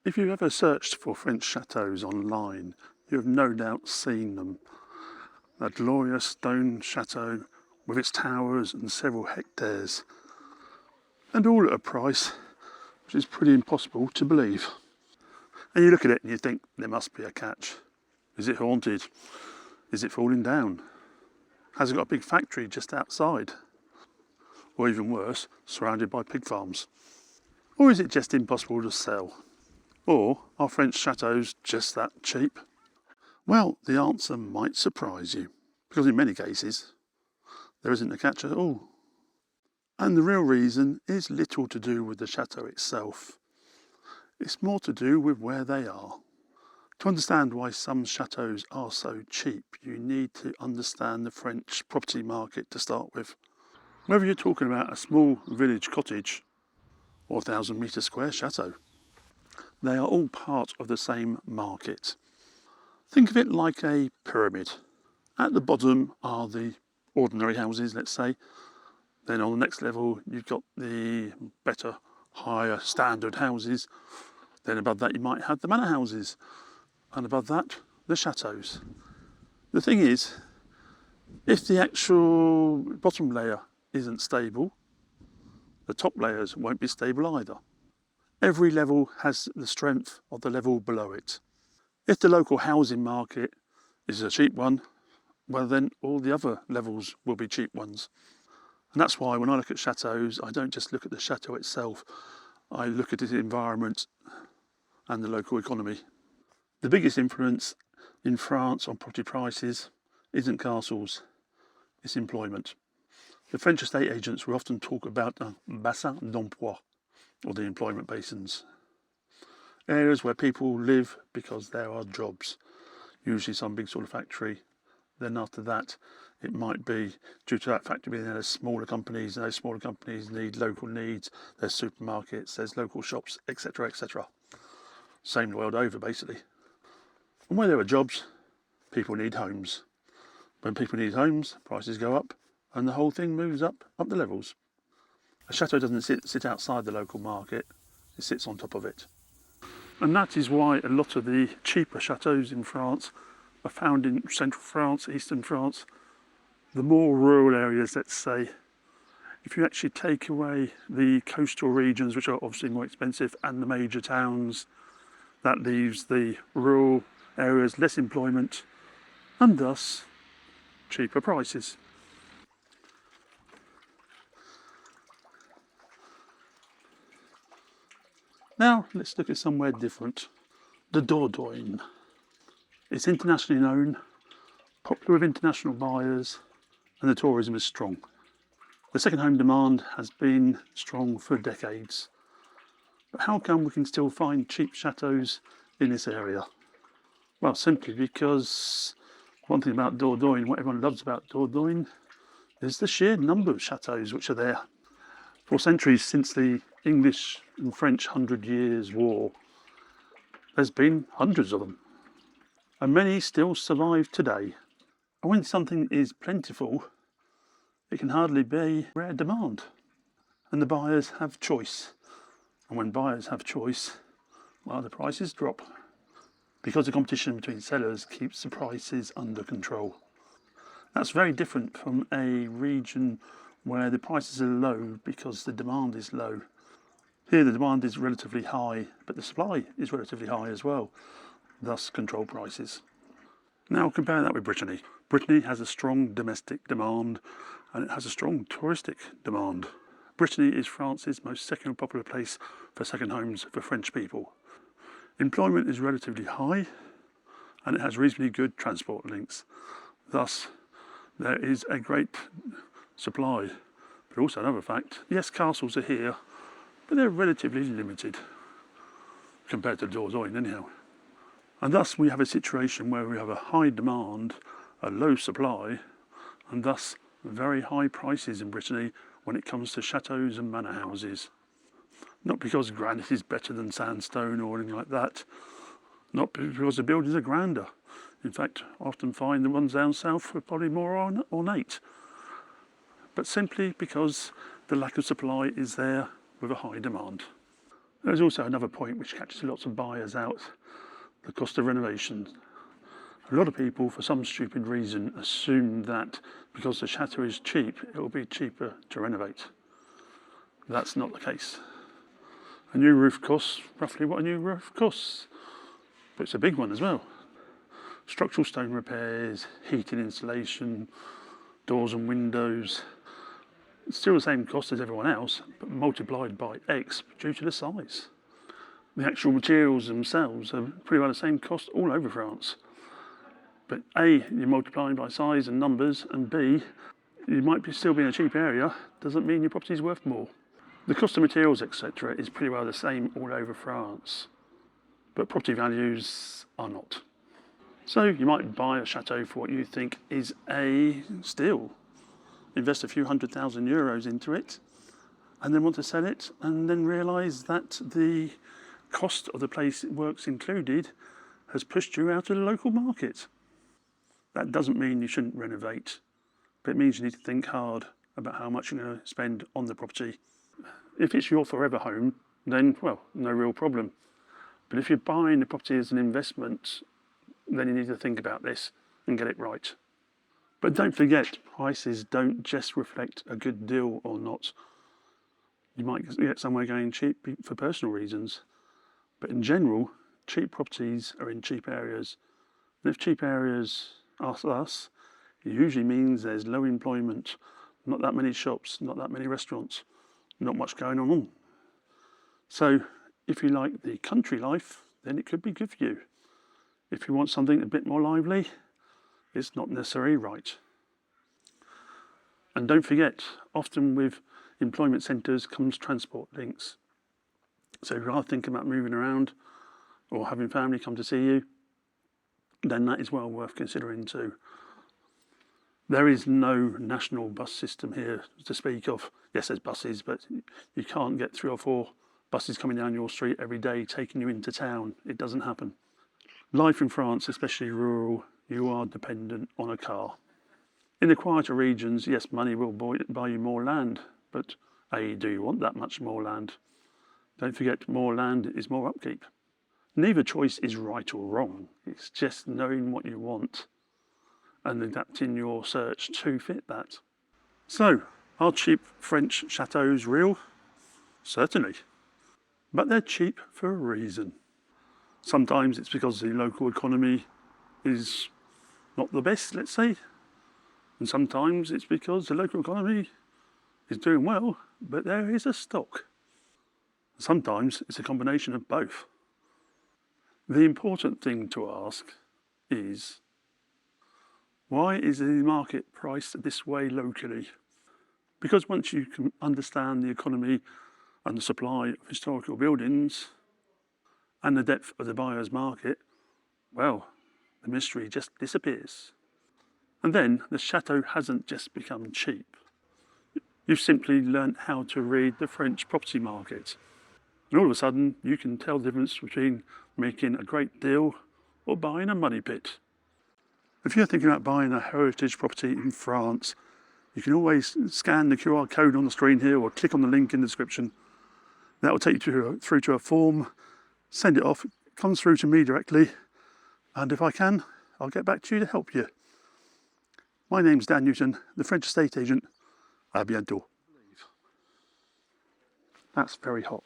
If you've ever searched for French chateaux online, you have no doubt seen them. That glorious stone chateau with its towers and several hectares, and all at a price which is pretty impossible to believe. And you look at it and you think there must be a catch. Is it haunted? Is it falling down? Has it got a big factory just outside? Or even worse, surrounded by pig farms? Or is it just impossible to sell? Or are French chateaux just that cheap? Well, the answer might surprise you, because in many cases there isn't a catch at all. And the real reason is little to do with the chateau itself. It's more to do with where they are. To understand why some chateaux are so cheap, you need to understand the French property market to start with. Whether you're talking about a small village cottage or 1,000-metre square chateau, they are all part of the same market. Think of it like a pyramid. At the bottom are the ordinary houses, let's say. Then on the next level, you've got the better, higher standard houses. Then above that, you might have the manor houses. And above that, the chateaus. The thing is, if the actual bottom layer isn't stable, the top layers won't be stable either. Every level has the strength of the level below it. If the local housing market is a cheap one, well then all the other levels will be cheap ones. And that's why when I look at chateaus, I don't just look at the chateau itself, I look at its environment and the local economy. The biggest influence in France on property prices isn't castles, it's employment. The French estate agents will often talk about the bassin d'emploi, or the employment basins. Areas where people live because there are jobs, usually some big sort of factory. Then after that, it might be due to that factory being there, there's smaller companies, and those smaller companies need local needs, there's supermarkets, there's local shops, etc, etc. Same the world over, basically. And where there are jobs, people need homes. When people need homes, prices go up, and the whole thing moves up the levels. A chateau doesn't sit outside the local market, it sits on top of it. And that is why a lot of the cheaper chateaux in France are found in central France, eastern France, the more rural areas, let's say. If you actually take away the coastal regions, which are obviously more expensive, and the major towns, that leaves the rural areas less employment, and thus cheaper prices. Now let's look at somewhere different. The Dordogne. It's internationally known, popular with international buyers, and the tourism is strong. The second home demand has been strong for decades. But how come we can still find cheap chateaux in this area? Well, simply because one thing about Dordogne, what everyone loves about Dordogne, is the sheer number of chateaux which are there. For centuries, since the English and French 100 Years' War, there's been hundreds of them. And many still survive today. And when something is plentiful, it can hardly be rare demand. And the buyers have choice. And when buyers have choice, well, the prices drop. Because the competition between sellers keeps the prices under control. That's very different from a region where the prices are low because the demand is low. Here the demand is relatively high, but the supply is relatively high as well, thus control prices. Now compare that with Brittany. Brittany has a strong domestic demand and it has a strong touristic demand. Brittany is France's most second popular place for second homes for French people. Employment is relatively high and it has reasonably good transport links. Thus, there is a great supply. But also another fact, yes, castles are here, but they're relatively limited compared to Dordogne anyhow. And thus we have a situation where we have a high demand, a low supply, and thus very high prices in Brittany when it comes to chateaux and manor houses. Not because granite is better than sandstone or anything like that, not because the buildings are grander. In fact, I often find the ones down south are probably more ornate. But simply because the lack of supply is there with a high demand. There's also another point which catches lots of buyers out, the cost of renovation. A lot of people, for some stupid reason, assume that because the chateau is cheap, it will be cheaper to renovate. That's not the case. A new roof costs roughly what a new roof costs, but it's a big one as well. Structural stone repairs, heating, insulation, doors and windows. It's still the same cost as everyone else, but multiplied by X due to the size. The actual materials themselves are pretty well the same cost all over France. But A, you're multiplying by size and numbers, and B, you might still be in a cheap area, doesn't mean your property is worth more. The cost of materials, etc., is pretty well the same all over France, but property values are not. So you might buy a chateau for what you think is a steal, invest a few €100,000 into it, and then want to sell it, and then realise that the cost of the place works included has pushed you out of the local market. That doesn't mean you shouldn't renovate, but it means you need to think hard about how much you're going to spend on the property. If it's your forever home, then, well, no real problem. But if you're buying the property as an investment, then you need to think about this and get it right. But don't forget, prices don't just reflect a good deal or not. You might get somewhere going cheap for personal reasons, but in general, cheap properties are in cheap areas. And if cheap areas are us, it usually means there's low employment, not that many shops, not that many restaurants, not much going on. So if you like the country life, then it could be good for you. If you want something a bit more lively, it's not necessarily right. And don't forget, often with employment centres comes transport links. So if you are thinking about moving around or having family come to see you, then that is well worth considering too. There is no national bus system here to speak of. Yes, there's buses, but you can't get 3 or 4 buses coming down your street every day taking you into town. It doesn't happen. Life in France, especially rural, you are dependent on a car. In the quieter regions, yes, money will buy you more land, but A, do you want that much more land? Don't forget, more land is more upkeep. Neither choice is right or wrong. It's just knowing what you want and adapting your search to fit that. So, are cheap French chateaus real? Certainly. But they're cheap for a reason. Sometimes it's because the local economy is not the best, let's say. And sometimes it's because the local economy is doing well, but there is a stock. Sometimes it's a combination of both. The important thing to ask is, why is the market priced this way locally? Because once you can understand the economy and the supply of historical buildings and the depth of the buyer's market, well, the mystery just disappears. And then the chateau hasn't just become cheap. You've simply learnt how to read the French property market. And all of a sudden, you can tell the difference between making a great deal or buying a money pit. If you're thinking about buying a heritage property in France, you can always scan the QR code on the screen here or click on the link in the description. That will take you through to a form, send it off, it comes through to me directly, and if I can, I'll get back to you to help you. My name's Dan Newton, the French estate agent. À bientôt. That's very hot.